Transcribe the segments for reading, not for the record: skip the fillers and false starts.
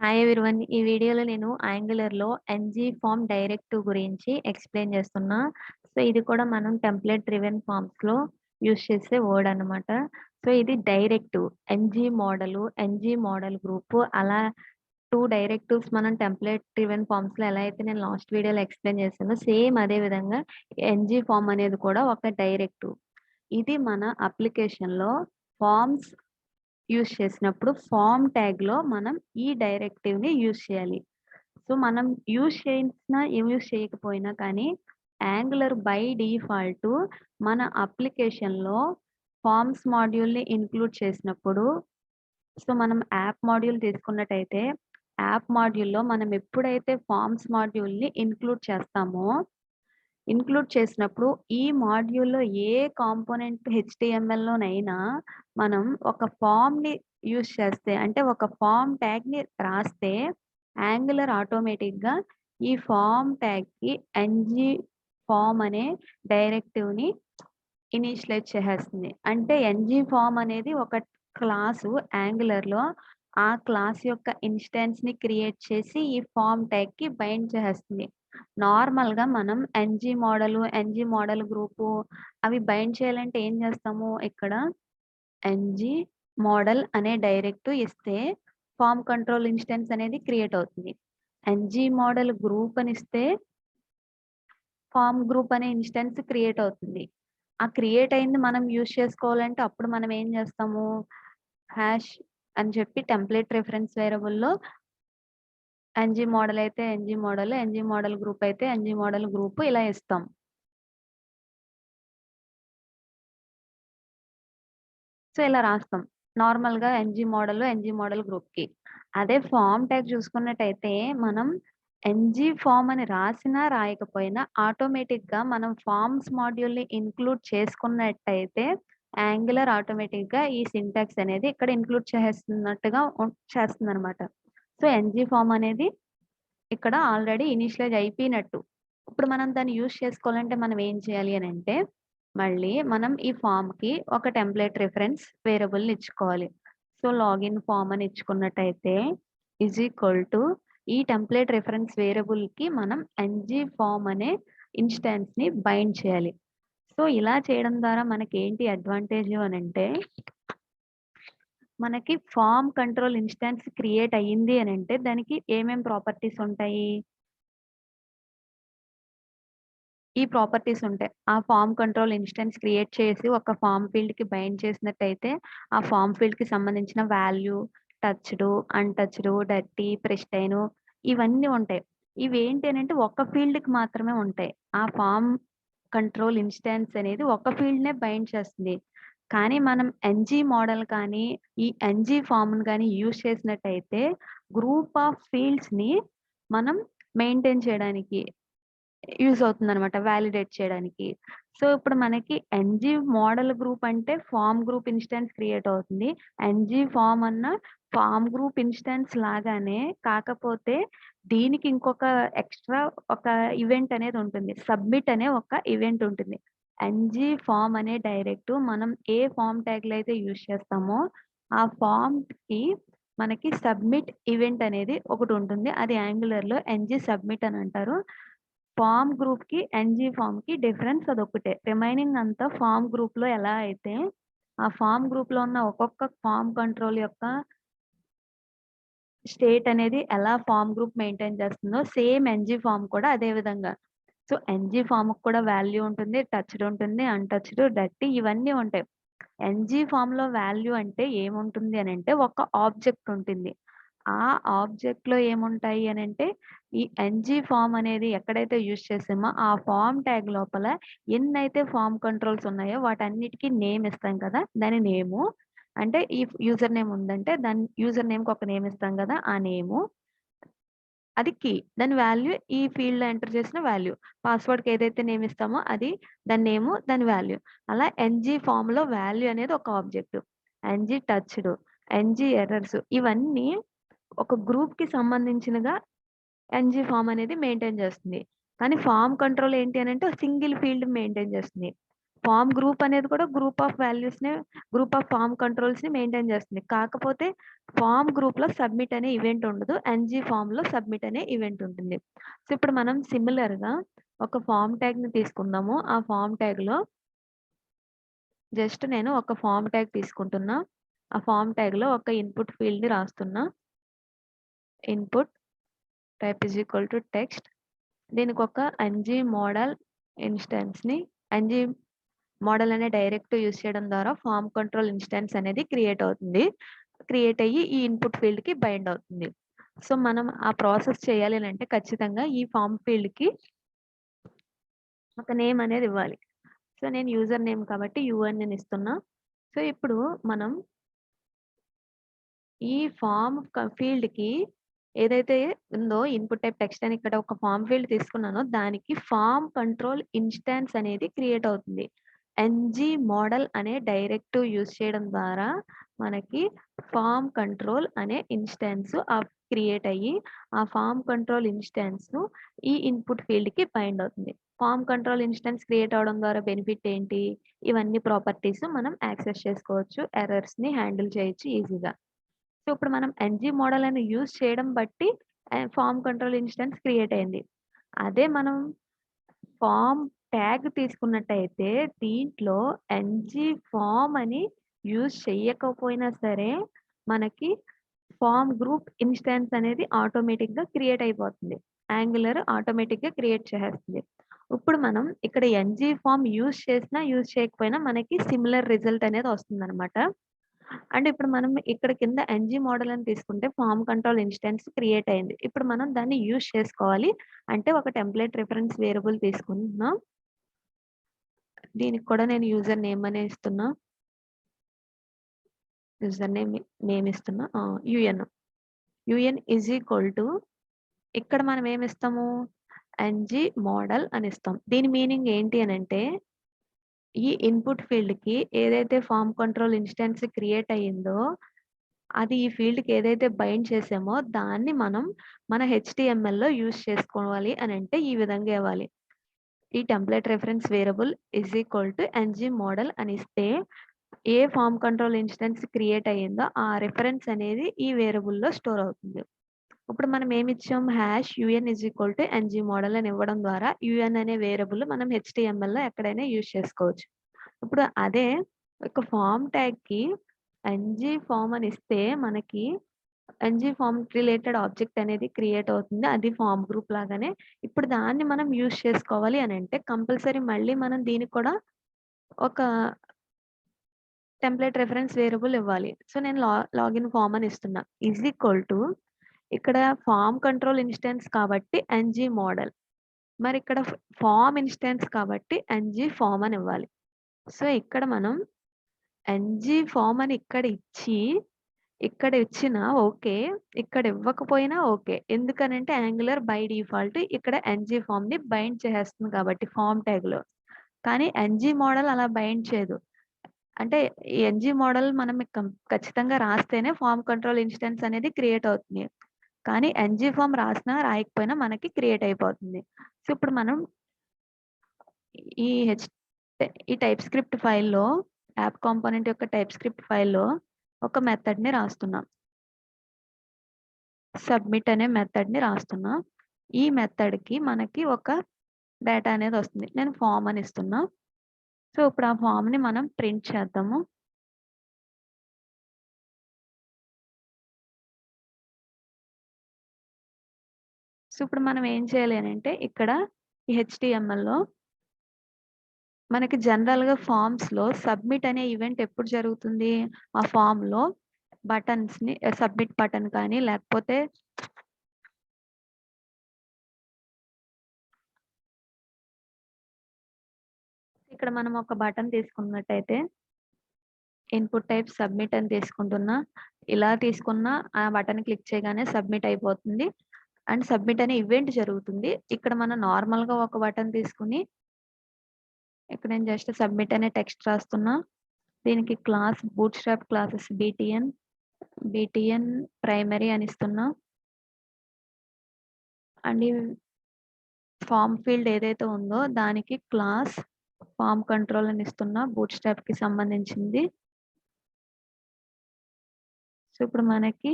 Hi everyone. ఈ వీడియోలో నేను యాంగులర్‌లో ఎన్‌జీ ఫార్మ్ డైరెక్టివ్ గురించి ఎక్స్‌ప్లెయిన్ చేస్తున్నా. సో, ఇది కూడా మనం టెంప్లేట్ డ్రివెన్ ఫార్మ్స్‌లో యూజ్ చేసే వర్డ్ అనమాట. సో, ఇది డైరెక్టివ్. ఎన్‌జీ మోడల్ గ్రూపు అలా 2 డైరెక్టివ్స్ మనం టెంప్లేట్ డ్రివెన్ ఫార్మ్స్‌లో ఎలా అయితే నేను లాస్ట్ వీడియోలో ఎక్స్‌ప్లెయిన్ చేశానో సేమ్ అదే విధంగా ఎన్‌జీ ఫార్మ్ అనేది కూడా ఒక డైరెక్టివ్. ఇది మన అప్లికేషన్‌లో ఫార్మ్స్ యూజ్ చేసినప్పుడు ఫార్మ్ ట్యాగ్‌లో మనం ఈ డైరెక్టివ్‌ని యూజ్ చేయాలి. సో, మనం యూజ్ చేయకపోయినా కానీ యాంగులర్ బై డిఫాల్ట్ మన అప్లికేషన్‌లో ఫార్మ్స్ మాడ్యూల్‌ని ఇంక్లూడ్ చేసినప్పుడు సో, మనం యాప్ మాడ్యూల్ తీసుకున్నట్టయితే యాప్ మాడ్యూల్‌లో మనం ఎప్పుడైతే ఫార్మ్స్ మాడ్యూల్‌ని ఇంక్లూడ్ చేసినప్పుడు ఈ మాడ్యూల్‌లో ఏ కాంపోనెంట్ హెచ్‌టీఎంఎల్‌లోనైనా మనం ఒక ఫార్మ్‌ని యూజ్ చేస్తే అంటే ఒక ఫార్మ్ ట్యాగ్‌ని రాస్తే యాంగులర్ ఆటోమేటిక్‌గా ఈ ఫార్మ్ ట్యాగ్‌కి ఎన్‌జీ ఫార్మ్ అనే డైరెక్టివ్‌ని ఇనీషియలైజ్ చేసేస్తుంది. అంటే ఎన్‌జీ ఫార్మ్ అనేది ఒక క్లాసు యాంగులర్‌లో ఆ క్లాస్ యొక్క ఇన్‌స్టాన్స్‌ని క్రియేట్ చేసి ఈ ఫార్మ్ ట్యాగ్‌కి బైండ్ చేసేస్తుంది. నార్మల్‌గా మనం ఎన్‌జీ మోడల్ గ్రూపు అవి బైండ్ చేయాలంటే ఏం చేస్తాము ఇక్కడ ఎన్‌జీ మోడల్ అనే డైరెక్టివ్ ఇస్తే ఫార్మ్ కంట్రోల్ ఇన్‌స్టాన్స్ అనేది క్రియేట్ అవుతుంది. ఎన్‌జీ మోడల్ గ్రూప్ అని ఇస్తే ఫార్మ్ గ్రూప్ అనే ఇన్‌స్టాన్స్ క్రియేట్ అవుతుంది. ఆ క్రియేట్ అయింది మనం యూజ్ చేసుకోవాలంటే అప్పుడు మనం ఏం చేస్తాము? హాష్ అని చెప్పి టెంప్లేట్ రిఫరెన్స్ వేరియబుల్‌లో ఎన్‌జీ మోడల్ గ్రూప్ అయితే ఎన్‌జీ మోడల్ గ్రూప్ ఇలా ఇస్తాం. సో, ఇలా రాస్తాం. నార్మల్‌గా ఎన్‌జీ మోడల్ గ్రూప్‌కి. అదే ఫార్మ్ ట్యాగ్ చూసుకున్నట్టయితే మనం ఎన్‌జీ ఫార్మ్ అని రాసినా, రాయకపోయినా ఆటోమేటిక్‌గా మనం ఫార్మ్స్ మాడ్యూల్‌ని ఇంక్లూడ్ చేసుకున్నట్టయితే యాంగులర్ ఆటోమేటిక్‌గా ఈ సింటాక్స్ అనేది ఇక్కడ ఇంక్లూడ్ చేసేస్తున్నట్టుగా చేస్తుందనమాట. సో, ఎన్‌జీ ఫార్మ్ అనేది ఇక్కడ ఆల్రెడీ ఇనీషియలైజ్ అయిపోయినట్టు. ఇప్పుడు మనం దాన్ని యూజ్ చేసుకోవాలంటే మనం ఏం చేయాలి అనంటే, మళ్ళీ మనం ఈ ఫార్మ్‌కి ఒక టెంప్లేట్ రిఫరెన్స్ వేరియబుల్‌ని ఇచ్చుకోవాలి. సో, లాగిన్ ఫార్మ్ అని ఇచ్చుకున్నట్టయితే ఈజ్ ఈక్వల్ టు ఈ టెంప్లేట్ రిఫరెన్స్ వేరియబుల్‌కి మనం ఎన్‌జీ ఫార్మ్ అనే ఇన్‌స్టాన్స్‌ని బైండ్ చేయాలి. సో, ఇలా చేయడం ద్వారా మనకేంటి అడ్వాంటేజు అనంటే మనకి ఫార్మ్ కంట్రోల్ ఇన్‌స్టాన్స్ క్రియేట్ అయ్యింది అనంటే దానికి ఏమేం ప్రాపర్టీస్ ఉంటాయి? ఈ ప్రాపర్టీస్ ఉంటాయి. ఆ ఫార్మ్ కంట్రోల్ ఇన్‌స్టాన్స్ క్రియేట్ చేసి ఒక ఫార్మ్ ఫీల్డ్‌కి బైండ్ చేసినట్టయితే, ఆ ఫార్మ్ ఫీల్డ్‌కి సంబంధించిన వాల్యూ, టచ్‌డు, అన్‌టచ్‌డు, డర్టీ, ప్రిస్టైను ఇవన్నీ ఉంటాయి. ఇవేంటి అనంటే ఒక ఫీల్డ్‌కి మాత్రమే ఉంటాయి. ఆ ఫార్మ్ కంట్రోల్ ఇన్‌స్టాన్స్ అనేది ఒక ఫీల్డ్‌నే బైండ్ చేస్తుంది. కానీ మనం ఎన్‌జీ మోడల్ కానీ, ఈ ఎన్‌జీ ఫార్మ్‌ని గాని యూజ్ చేసినట్టయితే గ్రూప్ ఆఫ్ ఫీల్డ్స్‌ని మనం మెయింటైన్ చేయడానికి యూజ్ అవుతుందనమాట. వాలిడేట్ చేయడానికి. సో, ఇప్పుడు మనకి ఎన్‌జీ మోడల్ గ్రూప్ అంటే ఫార్మ్ గ్రూప్ ఇన్‌స్టాన్స్ క్రియేట్ అవుతుంది. ఎన్‌జీ ఫార్మ్ అన్న ఫార్మ్ గ్రూప్ ఇన్‌స్టాన్స్ లాగానే కాకపోతే దీనికి ఇంకొక ఎక్స్‌ట్రా ఒక ఈవెంట్ అనేది ఉంటుంది. సబ్మిట్ అనే ఒక ఈవెంట్ ఉంటుంది. ఎన్‌జీ ఫార్మ్ అనే డైరెక్టివ్ మనం ఏ ఫార్మ్ ట్యాగ్‌లో అయితే యూజ్ చేస్తామో ఆ ఫార్మ్‌కి మనకి సబ్మిట్ ఈవెంట్ అనేది ఒకటుంటుంది. అది యాంగులర్‌లో ఎన్‌జీ సబ్మిట్ అని అంటారు. ఫార్మ్ గ్రూప్‌కి, ఎన్‌జీ ఫార్మ్‌కి డిఫరెన్స్ అదొక్కటే. రిమైనింగ్ అంతా ఫార్మ్ గ్రూప్‌లో ఎలా అయితే, ఆ ఫార్మ్ గ్రూప్‌లో ఉన్న ఒక్కొక్క ఫార్మ్ కంట్రోల్ యొక్క స్టేట్ అనేది ఎలా ఫార్మ్ గ్రూప్ మెయింటైన్ చేస్తుందో, సేమ్ ఎన్‌జీ ఫార్మ్ కూడా అదే విధంగా. సో, ఎన్‌జీ ఫార్మ్‌కి కూడా వాల్యూ ఉంటుంది, టచ్‌డ్ ఉంటుంది, అన్‌టచ్‌డ్, డర్టీ ఇవన్నీ ఉంటాయి. ఎన్‌జీ ఫార్మ్‌లో వాల్యూ అంటే ఏముంటుంది అనంటే, ఒక ఆబ్జెక్ట్ ఉంటుంది. ఆ ఆబ్జెక్ట్‌లో ఏముంటాయి అనంటే, ఈ ఎన్‌జీ ఫార్మ్ అనేది ఎక్కడైతే యూజ్ చేసామో, ఆ ఫార్మ్ ట్యాగ్ లోపల ఎన్నైతే ఫార్మ్ కంట్రోల్స్ ఉన్నాయో వాటన్నిటికి నేమ్ ఇస్తాం కదా! దాని నేము. అంటే ఈ యూజర్ నేమ్ ఉందంటే, దాని యూజర్ నేమ్‌కి ఒక నేమ్ ఇస్తాం కదా! ఆ నేము. అది కీ. దాని వాల్యూ ఈ ఫీల్డ్‌లో ఎంటర్ చేసిన వాల్యూ. పాస్వర్డ్‌కి ఏదైతే నేమ్ ఇస్తామో అది దాని నేము, దాని వాల్యూ. అలా ఎన్‌జీ ఫార్మ్‌లో వాల్యూ అనేది ఒక object. NG touched, NG errors ఇవన్నీ ఒక గ్రూప్‌కి సంబంధించినగా ఎన్‌జీ ఫార్మ్ అనేది మెయింటైన్ చేస్తుంది. కానీ ఫార్మ్ కంట్రోల్ ఏంటి అనంటే సింగిల్ ఫీల్డ్ మెయింటైన్ చేస్తుంది. ఫార్మ్ గ్రూప్ అనేది కూడా గ్రూప్ ఆఫ్ వాల్యూస్‌ని, గ్రూప్ ఆఫ్ ఫార్మ్ కంట్రోల్స్‌ని మెయింటైన్ చేస్తుంది. కాకపోతే ఫార్మ్ గ్రూప్‌లో సబ్మిట్ అనే ఈవెంట్ ఉండదు. ఎన్‌జీ ఫార్మ్‌లో సబ్మిట్ అనే ఈవెంట్ ఉంటుంది. సో, ఇప్పుడు మనం సిమిలర్‌గా ఒక ఫార్మ్ ట్యాగ్‌ని తీసుకుందాము. ఆ ఫార్మ్ ట్యాగ్‌లో జస్ట్ నేను ఒక ఫార్మ్ ట్యాగ్ తీసుకుంటున్నా. ఆ ఫార్మ్ ట్యాగ్‌లో ఒక ఇన్‌పుట్ ఫీల్డ్‌ని రాస్తున్నా. Input type is equal to text. దీనికొక ఎన్‌జీ మోడల్ ఇన్‌స్టాన్స్‌ని, ఎన్‌జీ మోడల్ అనే డైరెక్టివ్ యూజ్ చేయడం ద్వారా ఫార్మ్ కంట్రోల్ ఇన్‌స్టాన్స్ అనేది క్రియేట్ అవుతుంది. క్రియేట్ అయ్యి ఈ ఇన్‌పుట్ ఫీల్డ్‌కి బైండ్ అవుతుంది. సో, మనం ఆ ప్రాసెస్ చేయాలి అనంటే ఖచ్చితంగా ఈ ఫార్మ్ ఫీల్డ్‌కి ఒక నేమ్ అనేది ఇవ్వాలి. సో, నేను యూజర్ నేమ్ కాబట్టి యూఎన్ అని ఇస్తున్నా. సో, ఇప్పుడు మనం ఈ ఫార్మ్ ఫీల్డ్‌కి ఏదైతే ఉందో ఇన్‌పుట్ టైప్ టెక్స్ట్ అని ఇక్కడ ఒక ఫార్మ్ ఫీల్డ్ తీసుకున్నానో దానికి ఫార్మ్ కంట్రోల్ ఇన్‌స్టాన్స్ అనేది క్రియేట్ అవుతుంది. ఎన్‌జీ మోడల్ అనే డైరెక్టివ్ యూజ్ చేయడం ద్వారా మనకి ఫార్మ్ కంట్రోల్ అనే ఇన్‌స్టాన్స్ క్రియేట్ అయ్యి, ఆ ఫార్మ్ కంట్రోల్ ఇన్‌స్టాన్స్ ఈ ఇన్‌పుట్ ఫీల్డ్‌కి బైండ్ అవుతుంది. ఫార్మ్ కంట్రోల్ ఇన్‌స్టాన్స్ క్రియేట్ అవ్వడం ద్వారా బెనిఫిట్ ఏంటి? ఇవన్నీ ప్రాపర్టీస్ మనం యాక్సెస్ చేసుకోవచ్చు. ఎర్రర్స్‌ని హ్యాండిల్ చేయొచ్చు ఈజీగా. సో, ఇప్పుడు మనం ఎన్‌జీ మోడల్ అని యూజ్ చేయడం బట్టి ఫార్మ్ కంట్రోల్ ఇన్‌స్టాన్స్ క్రియేట్ అయింది. అదే మనం ఫార్మ్ ట్యాగ్ తీసుకున్నట్టయితే దీంట్లో ఎన్‌జీ ఫార్మ్ అని యూజ్ చెయ్యకపోయినా సరే మనకి ఫార్మ్ గ్రూప్ ఇన్‌స్టాన్స్ అనేది ఆటోమేటిక్‌గా క్రియేట్ అయిపోతుంది. యాంగులర్ ఆటోమేటిక్‌గా క్రియేట్ చేసేస్తుంది. ఇప్పుడు మనం ఇక్కడ ఎన్‌జీ ఫార్మ్ యూజ్ చేసినా, యూజ్ చేయకపోయినా మనకి సిమిలర్ రిజల్ట్ అనేది వస్తుందనమాట. అండ్ ఇప్పుడు మనం ఇక్కడ కింద ఎన్‌జీ మోడల్ అని తీసుకుంటే ఫార్మ్ కంట్రోల్ ఇన్‌స్టాన్స్ క్రియేట్ అయింది. ఇప్పుడు మనం దాన్ని యూజ్ చేసుకోవాలి. అంటే ఒక టెంప్లేట్ రిఫరెన్స్ వేరియబుల్ తీసుకుంటున్నాం. దీనికి కూడా నేను యూజర్ నేమ్ అనే ఇస్తున్నా. యూజర్ నేమ్ ఇస్తున్నా. UN. UN is equal to ఇక్కడ మనం ఏమిస్తాము? ఎన్‌జీ మోడల్ అని ఇస్తాం. దీని మీనింగ్ ఏంటి అనంటే ఈ ఇన్‌పుట్ ఫీల్డ్‌కి ఏదైతే ఫార్మ్ కంట్రోల్ ఇన్‌స్టాన్స్ క్రియేట్ అయ్యిందో అది ఈ ఫీల్డ్‌కి ఏదైతే బైండ్ చేసామో దాన్ని మనం మన హెచ్‌టీఎంఎల్‌లో యూజ్ చేసుకోవాలి అనంటే ఈ విధంగా ఇవ్వాలి. ఈ template reference variable is equal to NG model అని ఇస్తే ఏ ఫార్మ్ కంట్రోల్ ఇన్‌స్టాన్స్ క్రియేట్ అయ్యిందో ఆ రిఫరెన్స్ అనేది ఈ వేరియబుల్‌లో స్టోర్ అవుతుంది. ఇప్పుడు మనం ఏమిచ్చాం hash UN is equal to NG model అని ఇవ్వడం ద్వారా యూఎన్ అనే వేరియబుల్ మనం హెచ్‌టీఎంఎల్‌లో ఎక్కడైనా యూజ్ చేసుకోవచ్చు. ఇప్పుడు అదే ఒక ఫార్మ్ ట్యాగ్‌కి ఎన్‌జీ ఫార్మ్ అని ఇస్తే మనకి ఎన్‌జీ ఫార్మ్ రిలేటెడ్ ఆబ్జెక్ట్ అనేది క్రియేట్ అవుతుంది. అది ఫార్మ్ గ్రూప్ లాగానే. ఇప్పుడు దాన్ని మనం యూజ్ చేసుకోవాలి అనంటే కంపల్సరీ మళ్ళీ మనం దీనికి కూడా ఒక టెంప్లేట్ రిఫరెన్స్ వేరియబుల్ ఇవ్వాలి. సో, నేను లాగిన్ ఫార్మ్ అని ఇస్తున్నా. ఈజ్ ఈక్వల్ టు ఇక్కడ ఫార్మ్ కంట్రోల్ ఇన్‌స్టాన్స్ కాబట్టి ఎన్‌జీ మోడల్. మరి ఇక్కడ ఫార్మ్ ఇన్‌స్టాన్స్ కాబట్టి ఎన్‌జీ ఫార్మ్ అని ఇవ్వాలి. సో, ఇక్కడ మనం ఎన్‌జీ ఫార్మ్ అని ఇక్కడ ఇచ్చి ఇక్కడ ఇచ్చినా ఓకే. ఇక్కడ ఇవ్వకపోయినా ఓకే. ఎందుకనంటే యాంగులర్ బై డిఫాల్ట్ ఇక్కడ ఎన్‌జీ ఫార్మ్‌ని బైండ్ చేసేస్తుంది కాబట్టి ఫార్మ్ ట్యాగ్‌లో. కానీ ఎన్‌జీ మోడల్ అలా బైండ్ చేయదు. అంటే ఈ ఎన్‌జీ మోడల్ మనం ఖచ్చితంగా రాస్తేనే ఫార్మ్ కంట్రోల్ ఇన్‌స్టాన్స్ అనేది క్రియేట్ అవుతుంది. కానీ ఎన్‌జీ ఫార్మ్ రాసినా, రాయకపోయినా మనకి క్రియేట్ అయిపోతుంది. సో, ఇప్పుడు మనం ఈ హెచ్ ఈ టైప్ స్క్రిప్ట్ ఫైల్‌లో యాప్ కాంపోనెంట్ యొక్క టైప్ స్క్రిప్ట్ ఫైల్‌లో ఒక మెథడ్‌ని రాస్తున్నాం. సబ్మిట్ అనే మెథడ్‌ని రాస్తున్నా. ఈ మెథడ్‌కి మనకి ఒక డేటా అనేది వస్తుంది. నేను ఫార్మ్ అని ఇస్తున్నా. సో, ఇప్పుడు ఆ ఫార్మ్‌ని మనం ప్రింట్ చేద్దాము. సో, ఇప్పుడు మనం ఏం చేయాలి అనంటే ఇక్కడ ఈ హెచ్‌టీఎంఎల్‌లో మనకి జనరల్‌గా ఫార్మ్స్‌లో సబ్మిట్ అనే ఈవెంట్ ఎప్పుడు జరుగుతుంది? ఆ ఫార్మ్‌లో బటన్స్‌ని సబ్మిట్ బటన్ కానీ లేకపోతే ఇక్కడ మనం ఒక బటన్ తీసుకున్నట్టయితే ఇన్‌పుట్ టైప్ సబ్మిట్ అని తీసుకుంటున్నా. ఇలా తీసుకున్నా ఆ బటన్ క్లిక్ చేయగానే సబ్మిట్ అయిపోతుంది. అండ్ సబ్మిట్ అనే ఈవెంట్ జరుగుతుంది. ఇక్కడ మనం నార్మల్‌గా ఒక బటన్ తీసుకొని ఇక్కడ నేను జస్ట్ సబ్మిట్ అనే టెక్స్ట్ రాస్తున్నా. దీనికి class bootstrap classes BTN primary అని ఇస్తున్నా. అండ్ ఈ ఫార్మ్ ఫీల్డ్ ఏదైతే ఉందో దానికి క్లాస్ ఫార్మ్ కంట్రోల్ అని ఇస్తున్నా బూట్ స్ట్రాప్ కి సంబంధించింది. సో ఇప్పుడు మనకి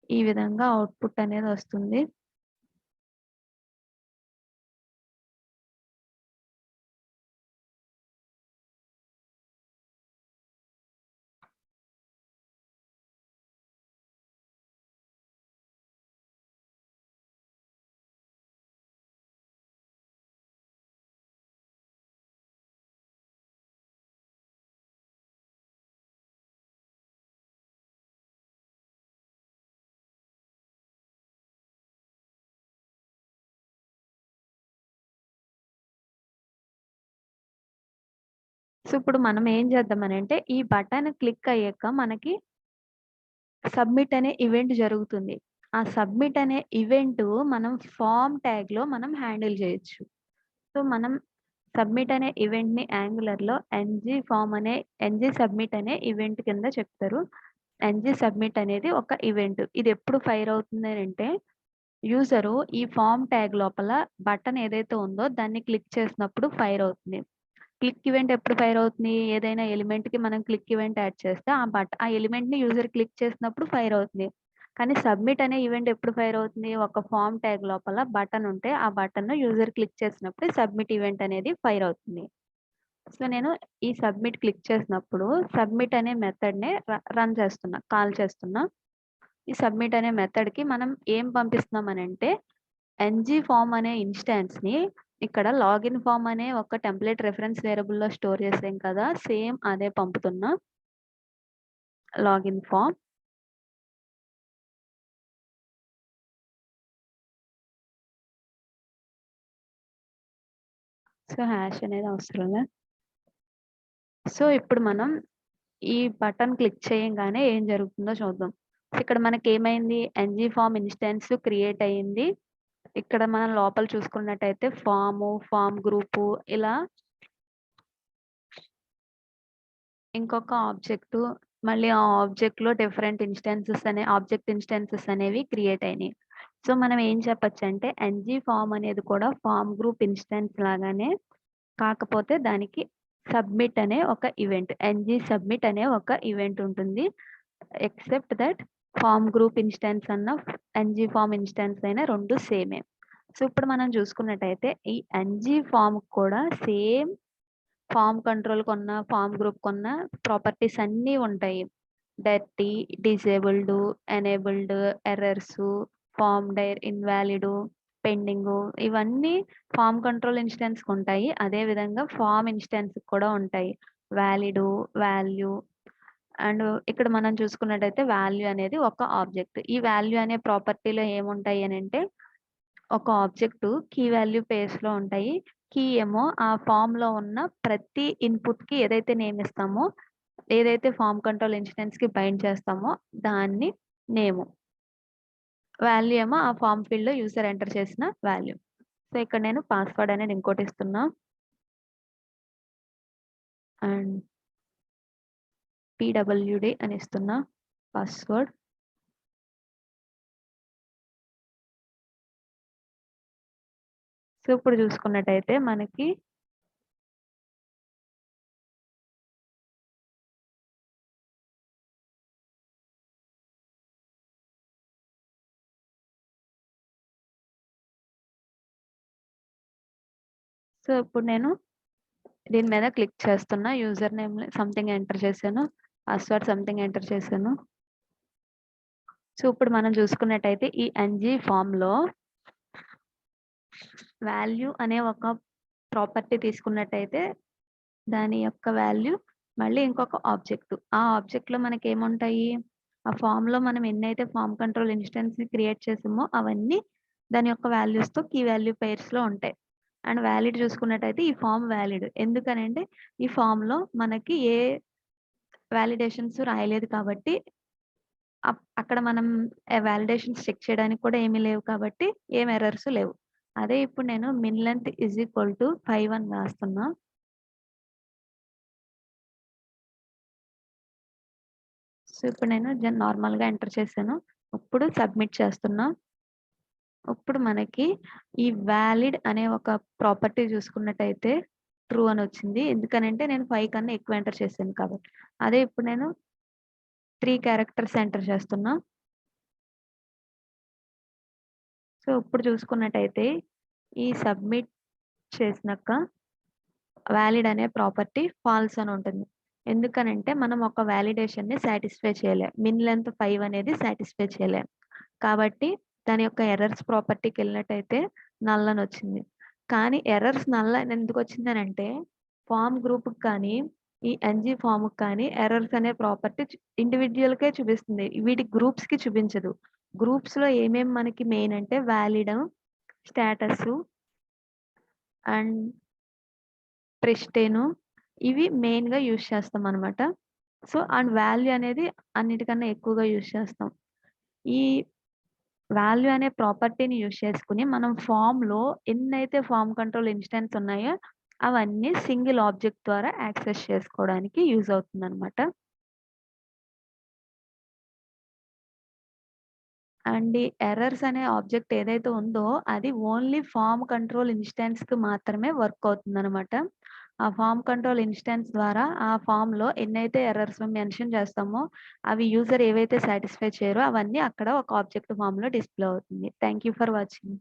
ఈ విధంగా అవుట్పుట్ అనేది వస్తుంది. సో ఇప్పుడు మనం ఏం చేద్దామనంటే ఈ బటన్ క్లిక్ అయ్యాక మనకి సబ్మిట్ అనే ఈవెంట్ జరుగుతుంది. ఆ సబ్మిట్ అనే ఈవెంట్ మనం ఫార్మ్ ట్యాగ్‌లో మనం హ్యాండిల్ చేయొచ్చు. సో మనం సబ్మిట్ అనే ఈవెంట్‌ని యాంగులర్‌లో ఎన్‌జీ సబ్మిట్ అనే ఈవెంట్ కింద చెప్తారు. ఎన్‌జీ సబ్మిట్ అనేది ఒక ఈవెంట్. ఇది ఎప్పుడు ఫైర్ అవుతుంది అనంటే యూజరు ఈ ఫార్మ్ ట్యాగ్ లోపల బటన్ ఏదైతే ఉందో దాన్ని క్లిక్ చేసినప్పుడు ఫైర్ అవుతుంది. క్లిక్ ఈవెంట్ ఎప్పుడు ఫైర్ అవుతుంది? ఏదైనా ఎలిమెంట్‌కి మనం క్లిక్ ఈవెంట్ యాడ్ చేస్తే ఆ ఎలిమెంట్‌ని యూజర్ క్లిక్ చేసినప్పుడు ఫైర్ అవుతుంది. కానీ సబ్మిట్ అనే ఈవెంట్ ఎప్పుడు ఫైర్ అవుతుంది? ఒక ఫార్మ్ ట్యాగ్ లోపల బటన్ ఉంటే ఆ బటన్‌ను యూజర్ క్లిక్ చేసినప్పుడు సబ్మిట్ ఈవెంట్ అనేది ఫైర్ అవుతుంది. సో నేను ఈ సబ్మిట్ క్లిక్ చేసినప్పుడు సబ్మిట్ అనే మెథడ్‌ని రన్ చేస్తున్నా. కాల్ చేస్తున్నా. ఈ సబ్మిట్ అనే మెథడ్‌కి మనం ఏం పంపిస్తున్నాం అనంటే ఎన్‌జీ ఫార్మ్ అనే ఇన్‌స్టాన్స్‌ని ఇక్కడ లాగిన్ ఫార్మ్ అనే ఒక టెంప్లేట్ రిఫరెన్స్ వేరియబుల్‌లో స్టోర్ చేసాం కదా! సేమ్ అదే పంపుతున్నా. Login form. సో, హాష్ అనేది అవసరం లేదు. సో, ఇప్పుడు మనం ఈ బటన్ క్లిక్ చేయంగానే ఏం జరుగుతుందో చూద్దాం. ఇక్కడ మనకేమైంది ఎన్‌జీ ఫార్మ్ ఇన్‌స్టాన్స్ క్రియేట్ అయింది. ఇక్కడ మనం లోపల చూసుకున్నట్టయితే ఫార్మ్ గ్రూపు ఇలా ఇంకొక ఆబ్జెక్టు మళ్ళీ ఆ ఆబ్జెక్ట్‌లో డిఫరెంట్ ఆబ్జెక్ట్ ఇన్‌స్టాన్సెస్ అనేవి క్రియేట్ అయినాయి. సో, మనం ఏం చెప్పొచ్చంటే ఎన్‌జీ ఫార్మ్ అనేది కూడా ఫార్మ్ గ్రూప్ ఇన్‌స్టాన్స్ లాగానే కాకపోతే దానికి సబ్మిట్ అనే ఒక ఈవెంట్ ఎన్‌జీ సబ్మిట్ అనే ఒక ఈవెంట్ ఉంటుంది. Except that form group instance NG form instance అయినా 2 సేమే. సో, ఇప్పుడు మనం చూసుకున్నట్టయితే ఈ ఎన్‌జీ ఫార్మ్ కూడా same form control form group properties అన్నీ ఉంటాయి. Dirty, disabled, enabled, errors, form dir, invalid, pending ఇవన్నీ ఫార్మ్ కంట్రోల్ ఇన్‌స్టాన్స్‌కి ఉంటాయి. అదే విధంగా ఫార్మ్ ఇన్‌స్టాన్స్‌కి కూడా ఉంటాయి. వాలిడు, వాల్యూ అండ్ ఇక్కడ మనం చూసుకున్నట్టయితే వాల్యూ అనేది ఒక ఆబ్జెక్ట్. ఈ వాల్యూ అనే ప్రాపర్టీలో ఏముంటాయి అనంటే ఒక ఆబ్జెక్ట్ కీ వాల్యూ పేర్స్‌లో ఉంటాయి. కీ ఏమో ఆ ఫార్మ్‌లో ఉన్న ప్రతి ఇన్‌పుట్‌కి ఏదైతే నేమ్ ఇస్తామో, ఏదైతే ఫార్మ్ కంట్రోల్ ఇన్‌స్టాన్స్‌కి బైండ్ చేస్తామో దాన్ని నేము. వాల్యూ ఏమో ఆ ఫార్మ్ ఫీల్డ్‌లో యూజర్ ఎంటర్ చేసిన వాల్యూ. సో, ఇక్కడ నేను పాస్వర్డ్ అనేది ఇంకోటి ఇస్తున్నా. అండ్ పీడబ్ల్యూడీ అని ఇస్తున్నా పాస్వర్డ్. సో, ఇప్పుడు చూసుకున్నట్టయితే మనకి సో, ఇప్పుడు నేను దీని మీద క్లిక్ చేస్తున్నా. యూజర్ నేమ్ సంథింగ్ ఎంటర్ చేశాను. పాస్వర్డ్ సంథింగ్ ఎంటర్ చేశాను. సో, ఇప్పుడు మనం చూసుకున్నట్టయితే ఈ ఎన్‌జీ ఫార్మ్‌లో వాల్యూ అనే ఒక ప్రాపర్టీ తీసుకున్నట్టయితే దాని యొక్క వాల్యూ మళ్ళీ ఇంకొక ఆబ్జెక్ట్. ఆ ఆబ్జెక్ట్‌లో మనకేముంటాయి? ఆ ఫార్మ్‌లో మనం ఎన్నైతే ఫార్మ్ కంట్రోల్ ఇన్‌స్టాన్స్‌ని క్రియేట్ చేసామో అవన్నీ దాని యొక్క వాల్యూస్‌తో కీ వాల్యూ పెయిర్స్‌లో ఉంటాయి. అండ్ వాలిడ్ చూసుకున్నట్టయితే ఈ ఫార్మ్ వాలిడ్. ఎందుకనంటే ఈ ఫార్మ్‌లో మనకి ఏ వాలిడేషన్స్ రాయలేదు కాబట్టి అక్కడ మనం వాలిడేషన్స్ చెక్ చేయడానికి కూడా ఏమీ లేవు కాబట్టి ఏం ఎర్రర్స్ లేవు. అదే ఇప్పుడు నేను మిన్ లెంగ్త్ ఈజ్ ఈక్వల్ టు 5 అని రాస్తున్నా. సో, ఇప్పుడు నేను నార్మల్‌గా ఎంటర్ చేశాను. ఇప్పుడు సబ్మిట్ చేస్తున్నా. ఇప్పుడు మనకి ఈ వాలిడ్ అనే ఒక ప్రాపర్టీ చూసుకున్నట్టయితే ట్రూ అని వచ్చింది. ఎందుకనంటే నేను 5 కన్నా ఎక్కువ ఎంటర్ చేశాను కాబట్టి. అదే ఇప్పుడు నేను 3 క్యారెక్టర్స్ ఎంటర్ చేస్తున్నా. సో, ఇప్పుడు చూసుకున్నట్టయితే ఈ సబ్మిట్ చేసినాక వాలిడ్ అనే ప్రాపర్టీ ఫాల్స్ అని ఉంటుంది. ఎందుకనంటే మనం ఒక వాలిడేషన్‌ని సాటిస్ఫై చేయలేం. మిన్ లెంగ్త్ 5 అనేది సాటిస్ఫై చేయలేం. కాబట్టి దాని యొక్క ఎర్రర్స్ ప్రాపర్టీకెళ్ళినట్టయితే నల్ అని వచ్చింది. కానీ ఎర్రర్స్ నల్ అని ఎందుకొచ్చిందనంటే ఫార్మ్ గ్రూప్‌కి కానీ, ఈ ఎన్‌జీ ఫార్మ్‌కి కానీ ఎర్రర్స్ అనే ప్రాపర్టీ ఇండివిడ్యుయల్‌కే చూపిస్తుంది. వీటి గ్రూప్స్‌కి చూపించదు. గ్రూప్స్‌లో ఏమేం మనకి మెయిన్ అంటే వాలిడ్, స్టేటసు అండ్ ప్రెస్టేను ఇవి మెయిన్‌గా యూజ్ చేస్తామనమాట. సో, అండ్ వాల్యూ అనేది అన్నిటికన్నా ఎక్కువగా యూజ్ చేస్తాం. ఈ వాల్యూ అనే ప్రాపర్టీని యూజ్ చేసుకొని మనం ఫార్మ్‌లో ఎన్నైతే ఫార్మ్ కంట్రోల్ ఇన్‌స్టాన్స్ ఉన్నాయో అవన్నీ సింగిల్ ఆబ్జెక్ట్ ద్వారా యాక్సెస్ చేసుకోవడానికి యూజ్ అవుతుందనమాట. అండ్ ఈ ఎర్రర్స్ అనే ఆబ్జెక్ట్ ఏదైతే ఉందో అది ఓన్లీ ఫార్మ్ కంట్రోల్ ఇన్‌స్టాన్స్‌కి మాత్రమే వర్క్ అవుతుందనమాట. ఆ ఫార్మ్ కంట్రోల్ ఇన్‌స్టాన్స్ ద్వారా ఆ ఫార్మ్‌లో ఎన్నైతే ఎర్రర్స్ మెన్షన్ చేస్తామో అవి యూజర్ ఏవైతే సాటిస్ఫై చేయరో అవన్నీ అక్కడ ఒక ఆబ్జెక్ట్ ఫార్మ్‌లో డిస్‌ప్లే అవుతుంది. Thank you for watching.